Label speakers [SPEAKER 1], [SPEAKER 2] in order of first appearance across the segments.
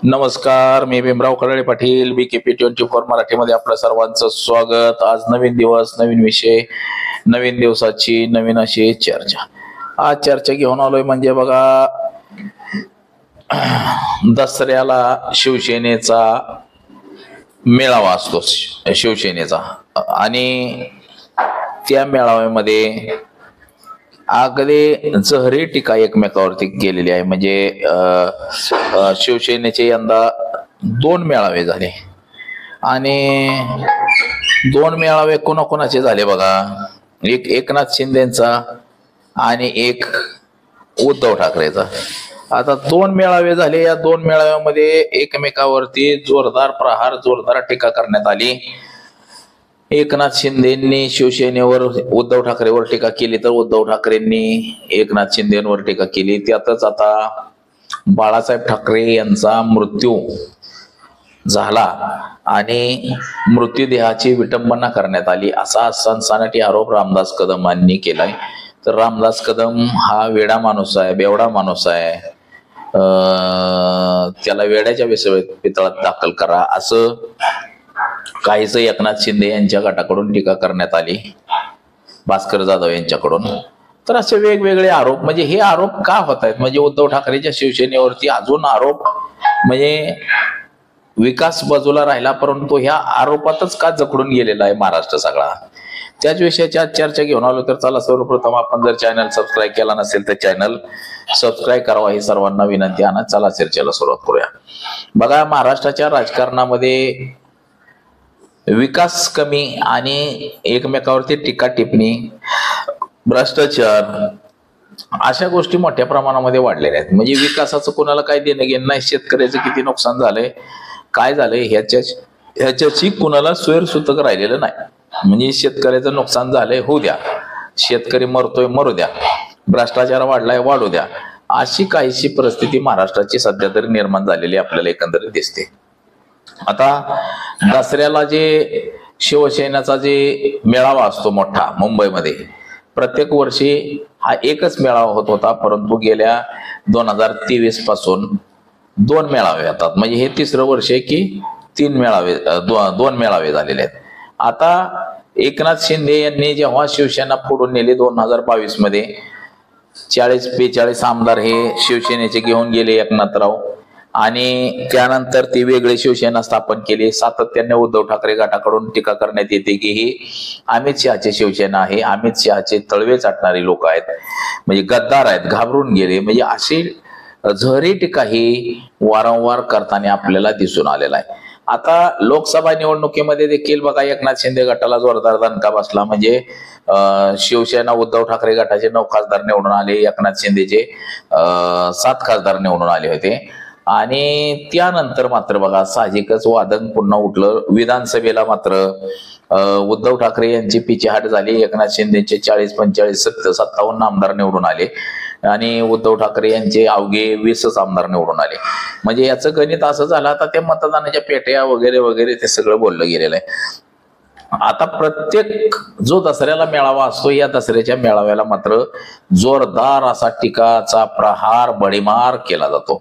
[SPEAKER 1] नमस्कार, मी भीमराव खराळे पाटील, BKP24 मराठीमध्ये आपल्या सर्वांचं स्वागत। आज नवीन दिवस, नवीन विषय, नवीन दिवसाची नवीन अशी चर्चा। आज चर्चा घेऊन आलोय म्हणजे बघा, दसऱ्याला शिवसेनेचा मेळावा असतो शिवसेनेचा, आणि त्या मेळाव्यामध्ये अगदी जहरी टीका एकमेकावरती केलेली आहे। म्हणजे शिवसेनेचे यंदा 2 मेळावे झाले, आणि 2 मेळावे कोणाकोणाचे झाले बघा। एक एकनाथ शिंदेचा आणि एक उद्धव ठाकरेचा। आता 2 मेळावे झाले, या 2 मेळाव्यामध्ये एकमेकावरती जोरदार प्रहार, जोरदार टीका करण्यात आली। एकनाथ शिंदेंनी शिवसेनेवर उद्धव ठाकरेवर टीका केली, तर उद्धव ठाकरेंनी एकनाथ शिंदेवर टीका केली। त्यातच आता बाळासाहेब ठाकरे यांचा मृत्यू झाला आणि मृत्यूदेहाची विटंबना करण्यात आली, असा सनसनाटी आरोप रामदास कदम यांनी केलाय। तर रामदास कदम हा वेडा माणूस आहे, बेवडा माणूस आहे, त्याला वेड्याच्या पितळात दाखल करा, असं काहीच एकनाथ शिंदे यांच्या गटाकडून टीका करण्यात आली, भास्कर जाधव यांच्याकडून। तर असे वेगवेगळे आरोप, म्हणजे हे आरोप का होत आहेत, म्हणजे उद्धव ठाकरेच्या शिवसेनेवरती अजून आरोप, म्हणजे विकास बाजूला राहिला, परंतु ह्या आरोपातच का जखडून गेलेला आहे महाराष्ट्र सगळा। त्याच विषयाची आज चर्चा घेऊन आलो। तर चला, सर्वप्रथम आपण जर चॅनल सबस्क्राईब केला नसेल तर चॅनल सबस्क्राईब करावा, ही सर्वांना विनंती आहे। चला चर्चेला सुरुवात करूया। बघा, महाराष्ट्राच्या राजकारणामध्ये विकास कमी आणि एकमेकावरती टीका टिप्पणी, भ्रष्टाचार, अशा गोष्टी मोठ्या प्रमाणामध्ये वाढलेल्या आहेत। म्हणजे विकासाचं कोणाला काय देणं घेणं नाही, शेतकऱ्याचं किती नुकसान झालंय, काय झालंय ह्याच्याची कुणाला स्वैरसूतक राहिलेलं नाही। म्हणजे शेतकऱ्याचं नुकसान झालंय, होऊ द्या, शेतकरी मरतोय, मरू द्या, भ्रष्टाचार वाढलाय, वाढू द्या, अशी काहीशी परिस्थिती महाराष्ट्राची सध्या तरी निर्माण झालेली आपल्याला एकंदरीत दिसते। आता दसऱ्याला जे शिवसेनेचा जे मेळावा असतो मोठा मुंबईमध्ये, प्रत्येक वर्षी हा एकच मेळावा होत होता, परंतु गेल्या 2023 पासून 2 मेळावे होतात। म्हणजे हे 3रं वर्ष आहे की 2 मेळावे झालेले आहेत। आता एकनाथ शिंदे यांनी जेव्हा शिवसेना फोडून नेली 2022 मध्ये, 40-42 आमदार हे शिवसेनेचे घेऊन गेले एकनाथराव, आणि त्यानंतर ती वेगळी शिवसेना स्थापन केली। सातत्याने उद्धव ठाकरे गटाकडून टीका करण्यात येते की ही अमित शहाची शिवसेना आहे, अमित शहाचे तळवे चाटणारी लोक आहेत, म्हणजे गद्दार आहेत, घाबरून गेले, म्हणजे अशी जहरी टीका ही वारंवार करताना आपल्याला दिसून आलेला आहे। आता लोकसभा निवडणुकीमध्ये देखील बघा, एकनाथ शिंदे गटाला जोरदार दणका बसला। म्हणजे शिवसेना उद्धव ठाकरे गटाचे 9 खासदार निवडून आले, एकनाथ शिंदेचे 7 खासदार निवडून आले होते। आणि त्यानंतर मात्र बघा, साहजिकच वादन पुन्हा उठलं। विधानसभेला मात्र उद्धव ठाकरे यांची पिछेहाट झाली, एकनाथ शिंदेचे 40, 45, 57 आमदार निवडून आले, आणि उद्धव ठाकरे यांचे अवघे 20च आमदार निवडून आले। म्हणजे याचं गणित असं झालं, आता ते मतदानाच्या पेट्या वगैरे वगैरे ते सगळं बोललं गेलेलं आहे। आता प्रत्येक जो दसऱ्याला मेळावा असतो, या दसऱ्याच्या मेळाव्याला मात्र जोरदार असा टीकाचा प्रहार, बडीमार केला जातो।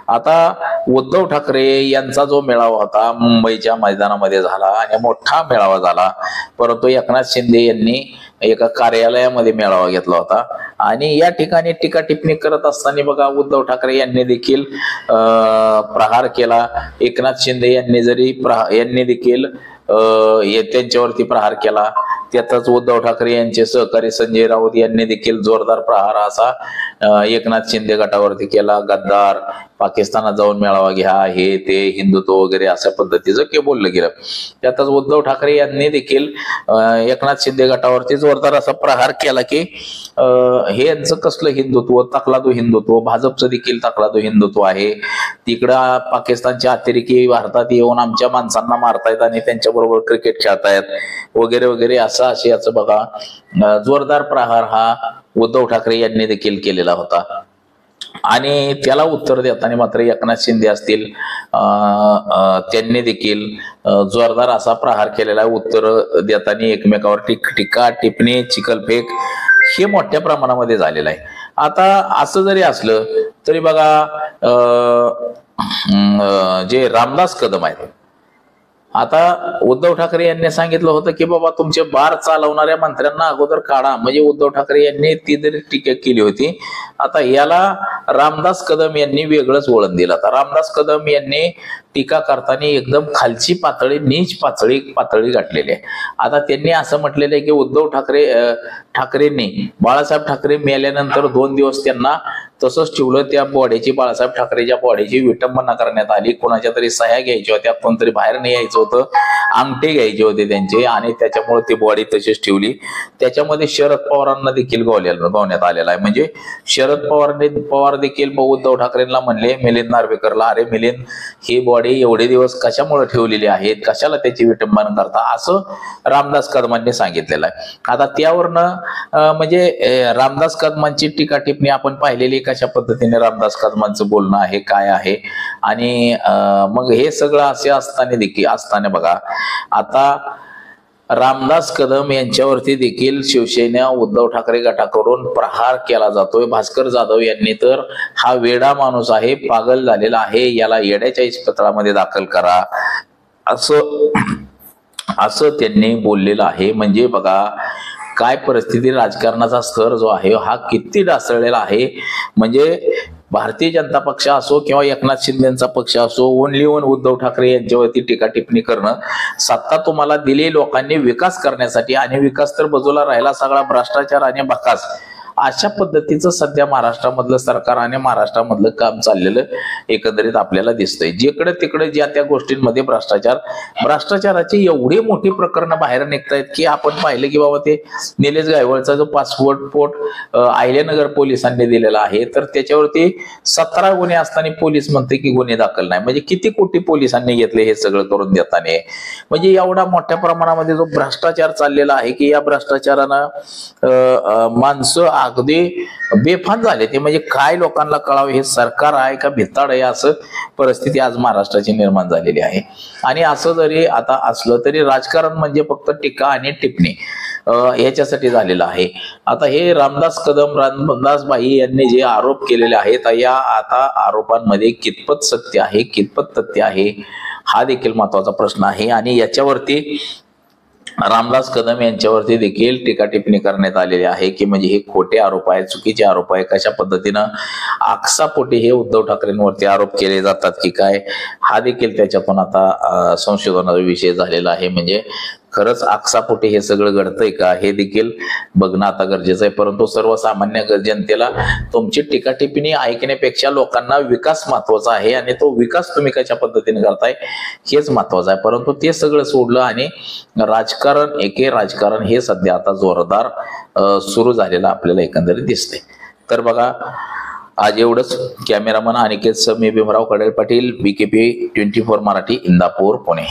[SPEAKER 1] आता उद्धव ठाकरे यांचा जो मेळावा होता मुंबईच्या मैदानामध्ये झाला, आणि मोठा मेळावा झाला, परंतु एकनाथ शिंदे यांनी एका कार्यालयामध्ये मेळावा घेतला होता, आणि या ठिकाणी टीका टिप्पणी करत असताना बघा, उद्धव ठाकरे यांनी देखील प्रहार केला। एकनाथ शिंदे यांनी देखील त्यांच्यावरती प्रहार केला। त्यातच उद्धव ठाकरे यांचे सहकारी संजय राऊत यांनी देखील जोरदार प्रहार असा एकनाथ शिंदे गटावरती केला। गद्दार, पाकिस्तानात जाऊन मेळावा घ्या, हे ते, हिंदुत्व वगैरे अशा पद्धतीचं के बोललं गेलं। त्यातच उद्धव ठाकरे यांनी देखील एकनाथ शिंदे गटावरती जोरदार असा प्रहार केला की हे यांचं कसलं हिंदुत्व, तकलादू हिंदुत्व, भाजपचं देखील तकलादू हिंदुत्व आहे, तिकडं पाकिस्तानच्या अतिरेकी भारतात येऊन आमच्या माणसांना मारतायत आणि त्यांच्याबरोबर क्रिकेट खेळतायत वगैरे वगैरे, असं असे याचं बघा जोरदार प्रहार हा उद्धव ठाकरे यांनी देखील केलेला होता। आणि त्याला उत्तर देताना मात्र एकनाथ शिंदे असतील, त्यांनी देखील जोरदार असा प्रहार केलेला आहे। उत्तर देताना एकमेकावर टीका टिप्पणी, चिखलफेक हे मोठ्या प्रमाणामध्ये झालेलं आहे। आता असं जरी असलं तरी बघा, जे रामदास कदम आहेत, आता उद्धव ठाकरे यांनी सांगितलं होतं की बाबा तुमचे बार चालवणाऱ्या मंत्र्यांना अगोदर काढा, म्हणजे उद्धव ठाकरे यांनी ती जरी टीका केली होती. आता याला रामदास कदम यांनी वेगळंच वळण दिलं. आता रामदास कदम यांनी टीका करताना एकदम खालची पातळी, नीच पातळी गाठलेली आहे. आता त्यांनी असं म्हटलेलं आहे की उद्धव ठाकरेंनी बाळासाहेब ठाकरे मेल्यानंतर 2 दिवस त्यांना तसंच ठेवलं. त्या बॉडीची, बाळासाहेब ठाकरेच्या बॉडीची विटंबना करण्यात आली. कोणाच्या तरी सह्या घ्यायच्या होत्या, कोणतरी बाहेर नाही यायचं होतं, अंगठे घ्यायचे होते त्यांचे, आणि त्याच्यामुळे ती बॉडी तशीच ठेवली. त्याच्यामध्ये शरद पवारांना देखील गवण्यात आलेला आहे. म्हणजे शरद पवार देखील उद्धव ठाकरेंना म्हणले, मिलिंद नार्वेकरला, अरे मिलिंद, ही बॉडी एवढे दिवस कशामुळे ठेवलेली आहेत, कशाला त्याची विटंबना करता, असं रामदास कदमांनी सांगितलेलं आहे. आता त्यावरनं म्हणजे रामदास कदमांची टीका टिप्पणी आपण पाहिलेली, कशा पद्धतीने रामदास कदमांचं बोलणं आहे, काय आहे. आणि मग हे सगळं असे असताना बघा, आता रामदास कदम यांच्यावरती देखील शिवसेना उद्धव ठाकरे गटाकडून प्रहार केला जातोय. भास्कर जाधव यांनी तर हा वेडा माणूस आहे, पागल झालेला आहे, याला येड्याच्या इस्पितळामध्ये दाखल करा, असं त्यांनी बोललेलं आहे. म्हणजे बघा काय परिस्थिती, राजकारणाचा स्तर जो आहे हा किती ढासळलेला आहे. म्हणजे भारतीय जनता पक्ष असो किंवा एकनाथ शिंदेचा पक्ष असो, ओनली वन उद्धव ठाकरे यांच्यावरती टीका टिप्पणी करणं. सत्ता तुम्हाला दिली लोकांनी विकास करण्यासाठी, आणि विकास तर बाजूला राहिला, सगळा भ्रष्टाचार आणि बकास, अशा पद्धतीचं सध्या महाराष्ट्रामधलं सरकार आणि महाराष्ट्रामधलं काम चाललेलं एकंदरीत आपल्याला दिसतंय. जिकडे तिकडे ज्या त्या गोष्टींमध्ये भ्रष्टाचाराची एवढी मोठी प्रकरणं बाहेर निघतायत की आपण पाहिलं की बाबा ते निलेश गायवळचा जो पासपोर्ट अहिल्यानगर पोलिसांनी दिलेला आहे, तर त्याच्यावरती 17 गुन्हे असताना पोलीस म्हणते की गुन्हे दाखल नाही. म्हणजे किती कोटी पोलिसांनी घेतले हे सगळं करून देताना. म्हणजे एवढा मोठ्या प्रमाणामध्ये जो भ्रष्टाचार चाललेला आहे की या भ्रष्टाचारानं माणसं अगदी बेफान झाले. ते म्हणजे काय लोकांना कळावं, हे सरकार आहे का भिताड आहे, असं परिस्थिती आज महाराष्ट्राची निर्माण झालेली आहे. आणि असं जरी आता असलं तरी राजकारण म्हणजे फक्त टीका आणि टिप्पणी याच्यासाठी झालेलं आहे. आता हे रामदासबाई यांनी जे आरोप केलेले आहेत, या आता आरोपांमध्ये कितपत सत्य आहे, कितपत तथ्य आहे, हा देखील महत्वाचा प्रश्न आहे. आणि याच्यावरती रामदास कदम यांच्यावरती देखील टीका टिप्पणी करण्यात आलेली आहे की म्हणजे हे खोटे आरोप आहेत, चुकीचे आरोप आहे, कशा पद्धतीनं आकसापोटी हे उद्धव ठाकरेंवरती आरोप केले जातात की काय, हा देखील त्याच्यातून आता संशोधनाचा विषय झालेला आहे. म्हणजे खरंच आकसापोटी हे सगळं घडतंय का, हे देखील बघणं आता गरजेचं आहे. परंतु सर्वसामान्य जनतेला तुमची टीका टिप्पणी ऐकण्यापेक्षा लोकांना विकास महत्वाचा आहे, आणि तो विकास तुम्ही कशा पद्धतीने करताय हेच महत्वाचं आहे. परंतु ते सगळं सोडलं आणि राजकारण हे सध्या आता जोरदार सुरू झालेलं आपल्याला एकंदरीत दिसतंय. तर बघा, आज एवढंच. कॅमेरामन अनिकेत मी भीमराव कडेल पाटील, BKP 24 मराठी, इंदापूर, पुणे.